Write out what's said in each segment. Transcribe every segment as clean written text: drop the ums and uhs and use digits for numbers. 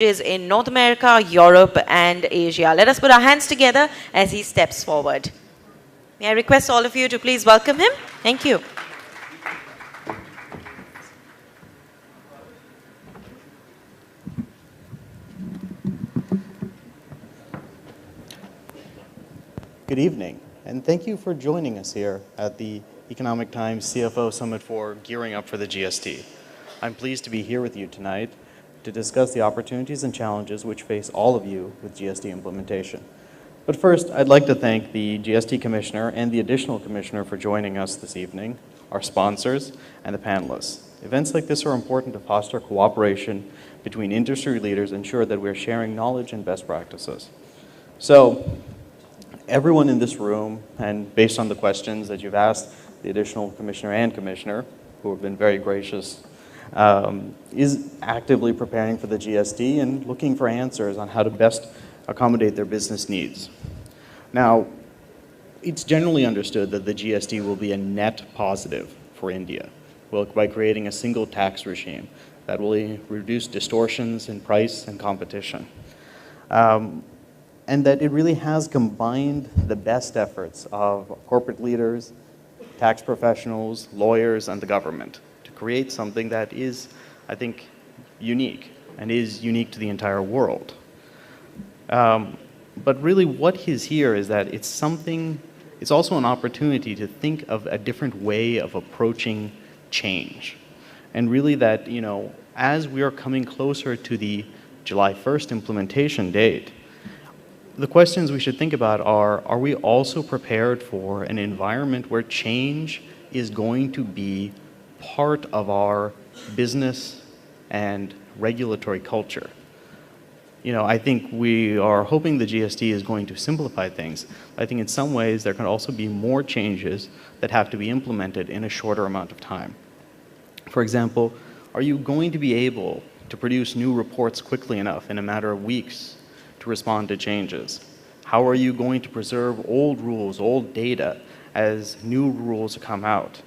is in North America, Europe, and Asia. Let us put our hands together as he steps forward. May I request all of you to please welcome him? Thank you. Good evening, and thank you for joining us here at the Economic Times CFO Summit for Gearing Up for the GST. I'm pleased to be here with you tonight to discuss the opportunities and challenges which face all of you with GST implementation. But first, I'd like to thank the GST Commissioner and the Additional Commissioner for joining us this evening, our sponsors, and the panelists. Events like this are important to foster cooperation between industry leaders and ensure that we're sharing knowledge and best practices. So, everyone in this room, and based on the questions that you've asked the Additional Commissioner and Commissioner, who have been very gracious, is actively preparing for the GST and looking for answers on how to best accommodate their business needs. Now, it's generally understood that the GST will be a net positive for India by creating a single tax regime that will reduce distortions in price and competition. And that it really has combined the best efforts of corporate leaders, tax professionals, lawyers, and the government to create something that is, I think, unique and is unique to the entire world. But really what is here is that it's also an opportunity to think of a different way of approaching change. And really that, as we are coming closer to the July 1st implementation date, the questions we should think about are we also prepared for an environment where change is going to be part of our business and regulatory culture? I think we are hoping the GST is going to simplify things. I think in some ways there can also be more changes that have to be implemented in a shorter amount of time. For example, are you going to be able to produce new reports quickly enough in a matter of weeks to respond to changes? How are you going to preserve old rules, old data, as new rules come out?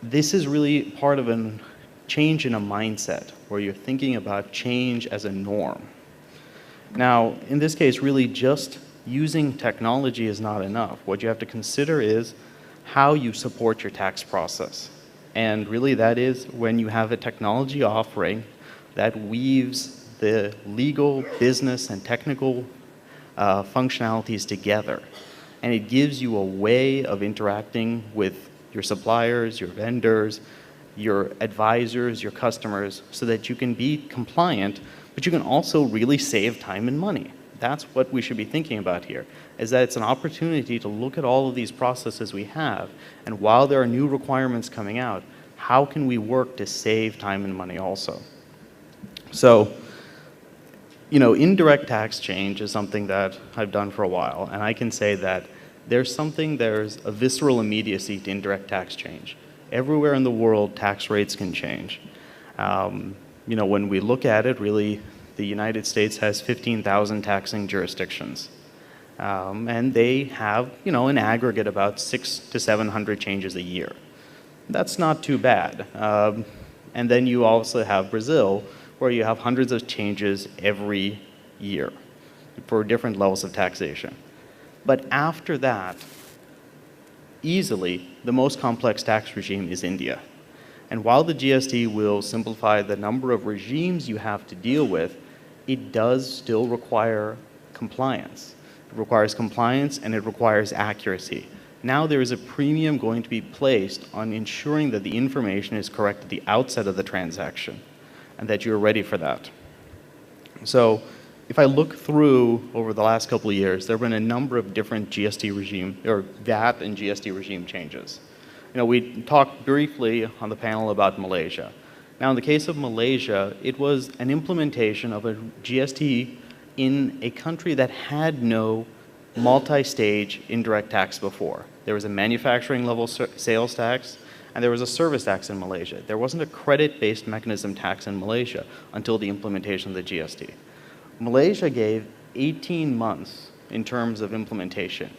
This is really part of a change in a mindset where you're thinking about change as a norm. Now, in this case, really just using technology is not enough. What you have to consider is how you support your tax process. And really that is when you have a technology offering that weaves the legal, business, and technical functionalities together. And it gives you a way of interacting with your suppliers, your vendors, your advisors, your customers, so that you can be compliant, but you can also really save time and money. That's what we should be thinking about here, is that it's an opportunity to look at all of these processes we have, and while there are new requirements coming out, how can we work to save time and money also? So, indirect tax change is something that I've done for a while, and I can say that there's a visceral immediacy to indirect tax change. Everywhere in the world, tax rates can change. When we look at it, really, the United States has 15,000 taxing jurisdictions. And they have, in aggregate, about 600 to 700 changes a year. That's not too bad. And then you also have Brazil, where you have hundreds of changes every year for different levels of taxation. But after that, easily, the most complex tax regime is India. And while the GST will simplify the number of regimes you have to deal with, it does still require compliance. It requires compliance and it requires accuracy. Now there is a premium going to be placed on ensuring that the information is correct at the outset of the transaction and that you're ready for that. So if I look through over the last couple of years, there have been a number of different GST regime, or VAT and GST regime changes. We talked briefly on the panel about Malaysia. Now, in the case of Malaysia, it was an implementation of a GST in a country that had no multi-stage indirect tax before. There was a manufacturing level sales tax, and there was a service tax in Malaysia. There wasn't a credit-based mechanism tax in Malaysia until the implementation of the GST. Malaysia gave 18 months in terms of implementation.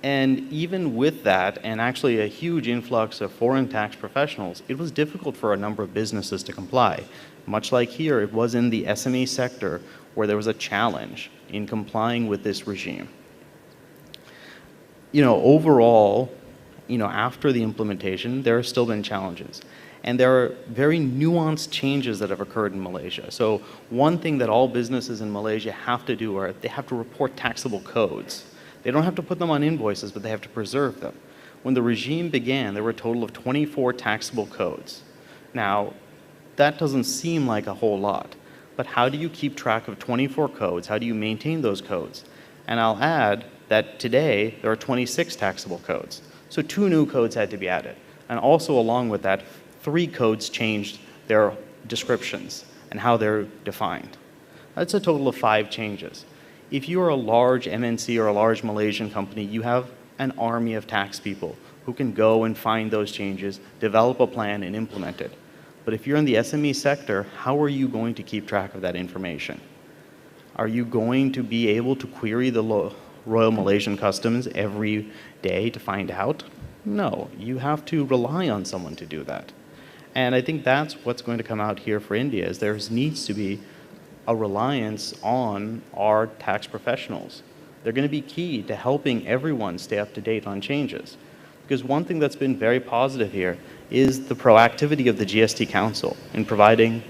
And even with that, and actually a huge influx of foreign tax professionals, it was difficult for a number of businesses to comply. Much like here, it was in the SME sector where there was a challenge in complying with this regime. Overall, after the implementation, there have still been challenges. And there are very nuanced changes that have occurred in Malaysia. So one thing that all businesses in Malaysia have to do are they have to report taxable codes. They don't have to put them on invoices, but they have to preserve them. When the regime began, there were a total of 24 taxable codes. Now, that doesn't seem like a whole lot, but how do you keep track of 24 codes? How do you maintain those codes? And I'll add that today, there are 26 taxable codes. So 2 new codes had to be added. And also along with that, 3 codes changed their descriptions and how they're defined. That's a total of 5 changes. If you are a large MNC or a large Malaysian company, you have an army of tax people who can go and find those changes, develop a plan, and implement it. But if you're in the SME sector, how are you going to keep track of that information? Are you going to be able to query the Royal Malaysian Customs every day to find out? No, you have to rely on someone to do that. And I think that's what's going to come out here for India, is there needs to be a reliance on our tax professionals. They're going to be key to helping everyone stay up to date on changes. Because one thing that's been very positive here is the proactivity of the GST Council in providing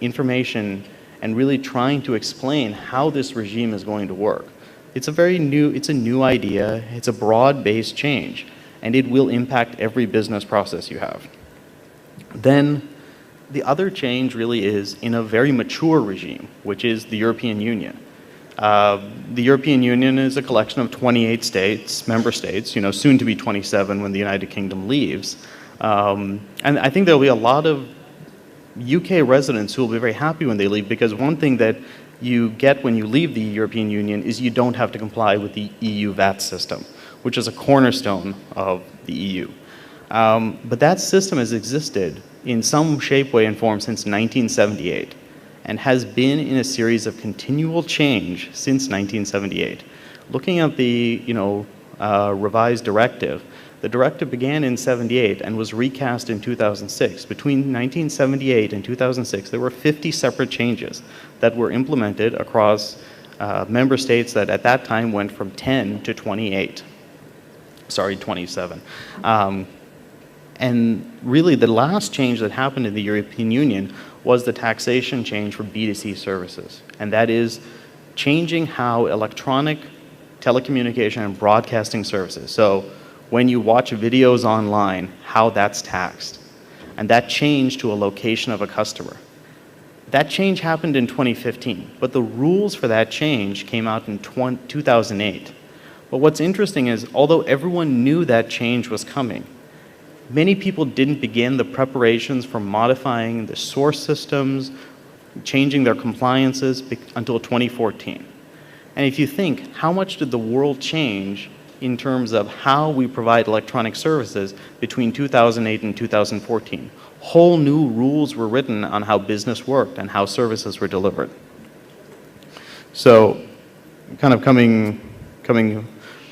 information and really trying to explain how this regime is going to work. It's a new idea, it's a broad-based change, and it will impact every business process you have. Then, the other change really is in a very mature regime, which is the European Union. The European Union is a collection of 28 states, member states, soon to be 27 when the United Kingdom leaves. And I think there'll be a lot of UK residents who will be very happy when they leave, because one thing that you get when you leave the European Union is you don't have to comply with the EU VAT system, which is a cornerstone of the EU. But that system has existed in some shape, way, and form since 1978 and has been in a series of continual change since 1978. Looking at the revised directive, the directive began in 78 and was recast in 2006. Between 1978 and 2006, there were 50 separate changes that were implemented across member states that at that time went from 10 to 28. Sorry, 27. And really the last change that happened in the European Union was the taxation change for B2C services. And that is changing how electronic telecommunication and broadcasting services, so when you watch videos online, how that's taxed. And that changed to a location of a customer. That change happened in 2015, but the rules for that change came out in 2008. But what's interesting is, although everyone knew that change was coming, many people didn't begin the preparations for modifying the source systems, changing their compliances until 2014. And if you think, how much did the world change in terms of how we provide electronic services between 2008 and 2014? Whole new rules were written on how business worked and how services were delivered. So, kind of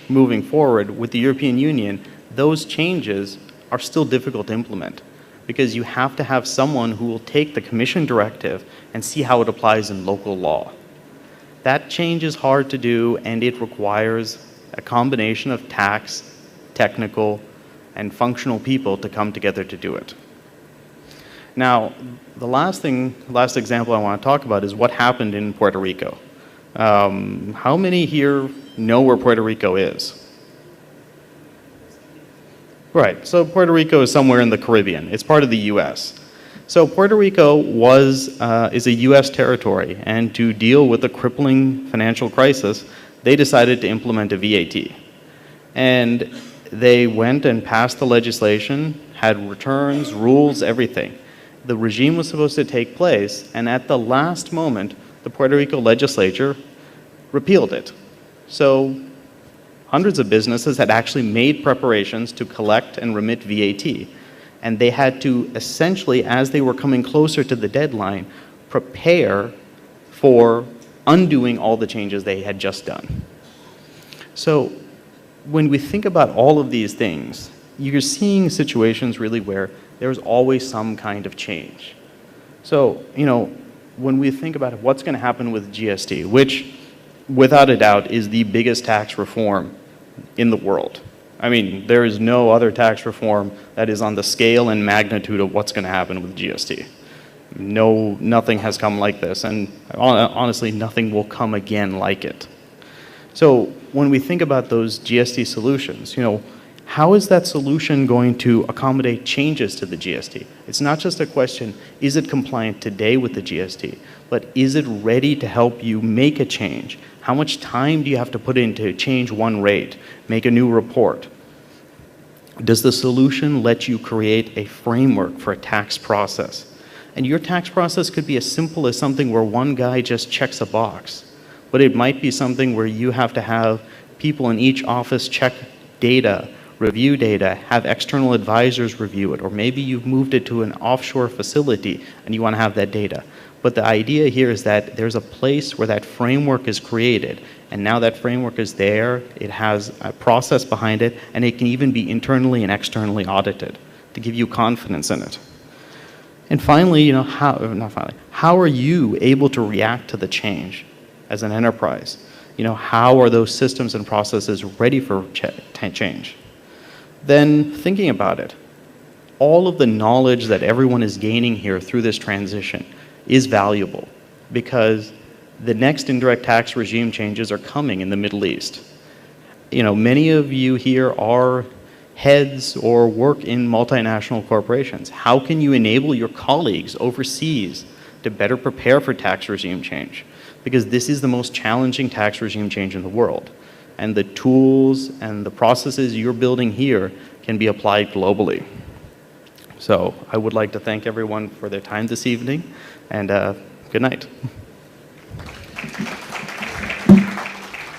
moving forward with the European Union, those changes are still difficult to implement because you have to have someone who will take the Commission directive and see how it applies in local law. That change is hard to do, and it requires a combination of tax, technical, and functional people to come together to do it. Now, the last example I want to talk about is what happened in Puerto Rico. How many here know where Puerto Rico is? Right, so Puerto Rico is somewhere in the Caribbean. It's part of the US. So Puerto Rico is a US territory, and to deal with the crippling financial crisis, they decided to implement a VAT. And they went and passed the legislation, had returns, rules, everything. The regime was supposed to take place, and at the last moment, the Puerto Rico legislature repealed it. So hundreds of businesses had actually made preparations to collect and remit VAT, and they had to essentially, as they were coming closer to the deadline, prepare for undoing all the changes they had just done. So when we think about all of these things, you're seeing situations really where there's always some kind of change. So, when we think about what's going to happen with GST, which without a doubt is the biggest tax reform in the world. I mean, there is no other tax reform that is on the scale and magnitude of what's going to happen with GST. Nothing has come like this, and honestly, nothing will come again like it. So when we think about those GST solutions, how is that solution going to accommodate changes to the GST? It's not just a question, is it compliant today with the GST, but is it ready to help you make a change? How much time do you have to put in to change one rate, make a new report? Does the solution let you create a framework for a tax process? And your tax process could be as simple as something where one guy just checks a box, but it might be something where you have to have people in each office check data, review data, have external advisors review it, or maybe you've moved it to an offshore facility and you want to have that data. But the idea here is that there's a place where that framework is created, and now that framework is there, it has a process behind it, and it can even be internally and externally audited to give you confidence in it. And finally, how are you able to react to the change as an enterprise? How are those systems and processes ready for change? Then thinking about it, all of the knowledge that everyone is gaining here through this transition is valuable because the next indirect tax regime changes are coming in the Middle East. Many of you here are heads or work in multinational corporations. How can you enable your colleagues overseas to better prepare for tax regime change? Because this is the most challenging tax regime change in the world. And the tools and the processes you're building here can be applied globally. So I would like to thank everyone for their time this evening, and good night.